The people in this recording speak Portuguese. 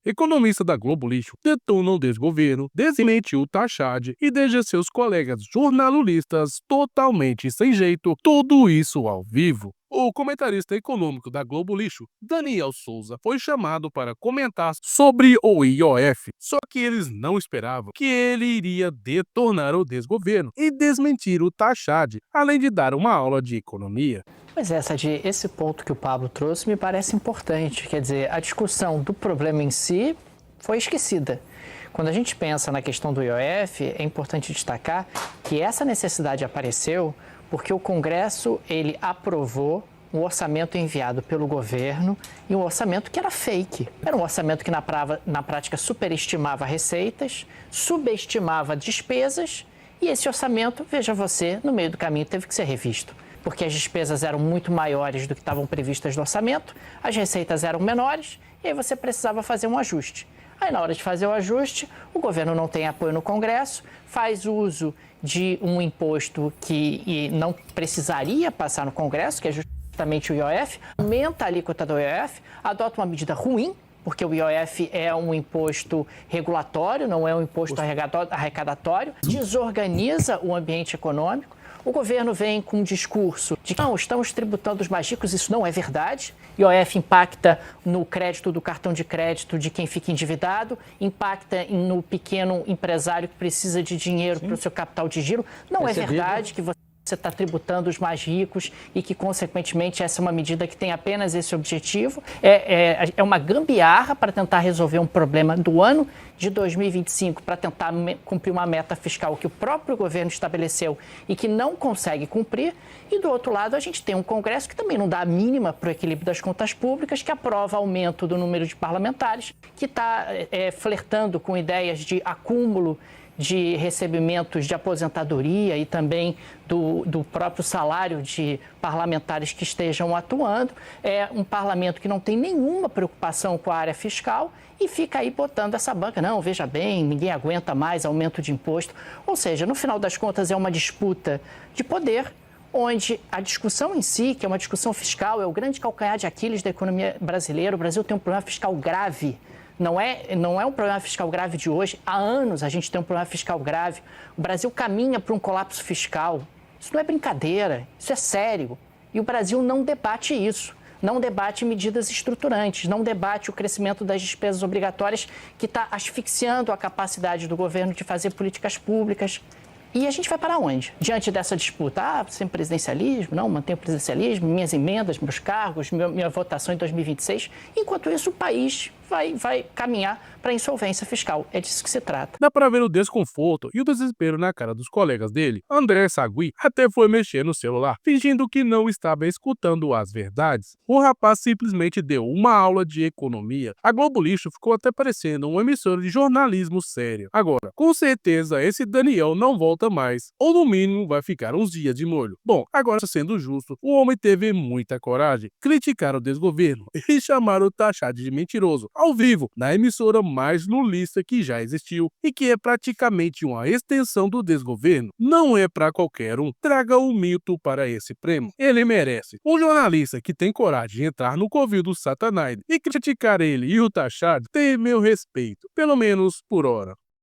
economista da Globo Lixo, detona o desgoverno, desmente o Tachad e deixa seus colegas jornalistas totalmente sem jeito, tudo isso ao vivo. O comentarista econômico da Globo Lixo, Daniel Souza, foi chamado para comentar sobre o IOF, só que eles não esperavam que ele iria detonar o desgoverno e desmentir o Tachad, além de dar uma aula de economia. Pois é, Sadi, esse ponto que o Pablo trouxe me parece importante. Quer dizer, a discussão do problema em si foi esquecida. Quando a gente pensa na questão do IOF, é importante destacar que essa necessidade apareceu porque o Congresso ele aprovou um orçamento enviado pelo governo e um orçamento que era fake. Era um orçamento que na prática superestimava receitas, subestimava despesas e esse orçamento, veja você, no meio do caminho teve que ser revisto. Porque as despesas eram muito maiores do que estavam previstas no orçamento, as receitas eram menores e aí você precisava fazer um ajuste. Aí, na hora de fazer o ajuste, o governo não tem apoio no Congresso, faz uso de um imposto que não precisaria passar no Congresso, que é justamente o IOF, aumenta a alíquota do IOF, adota uma medida ruim, porque o IOF é um imposto regulatório, não é um imposto arrecadatório, desorganiza o ambiente econômico. O governo vem com um discurso de que não, estamos tributando os mais ricos, isso não é verdade. IOF impacta no crédito do cartão de crédito de quem fica endividado, impacta no pequeno empresário que precisa de dinheiro para o seu capital de giro. Não é verdade que você está tributando os mais ricos e que, consequentemente, essa é uma medida que tem apenas esse objetivo. É uma gambiarra para tentar resolver um problema do ano de 2025, para tentar cumprir uma meta fiscal que o próprio governo estabeleceu e que não consegue cumprir. E, do outro lado, a gente tem um Congresso que também não dá a mínima para o equilíbrio das contas públicas, que aprova aumento do número de parlamentares, que está flertando com ideias de acúmulo de recebimentos de aposentadoria e também do próprio salário de parlamentares que estejam atuando. É um parlamento que não tem nenhuma preocupação com a área fiscal e fica aí botando essa banca. Não, veja bem, ninguém aguenta mais aumento de imposto. Ou seja, no final das contas é uma disputa de poder, onde a discussão em si, que é uma discussão fiscal, é o grande calcanhar de Aquiles da economia brasileira. O Brasil tem um problema fiscal grave. Não é um problema fiscal grave de hoje. Há anos a gente tem um problema fiscal grave. O Brasil caminha para um colapso fiscal. Isso não é brincadeira, isso é sério. E o Brasil não debate isso. Não debate medidas estruturantes, não debate o crescimento das despesas obrigatórias que está asfixiando a capacidade do governo de fazer políticas públicas. E a gente vai para onde? Diante dessa disputa, sem presidencialismo, não, mantenho o presidencialismo, minhas emendas, meus cargos, minha votação em 2026. Enquanto isso, o país vai caminhar para a insolvência fiscal. É disso que se trata. Dá para ver o desconforto e o desespero na cara dos colegas dele. André Sagui até foi mexer no celular, fingindo que não estava escutando as verdades. O rapaz simplesmente deu uma aula de economia. A Globo Lixo ficou até parecendo uma emissora de jornalismo sério. Agora, com certeza esse Daniel não volta mais, ou no mínimo vai ficar uns dias de molho. Bom, agora sendo justo, o homem teve muita coragem, criticar o desgoverno e chamar o Tachad de mentiroso, ao vivo, na emissora mais lulista que já existiu e que é praticamente uma extensão do desgoverno. Não é para qualquer um. Traga o mito para esse prêmio. Ele merece. Um jornalista que tem coragem de entrar no covil do Satanás e criticar ele e o Tachad tem meu respeito, pelo menos por hora.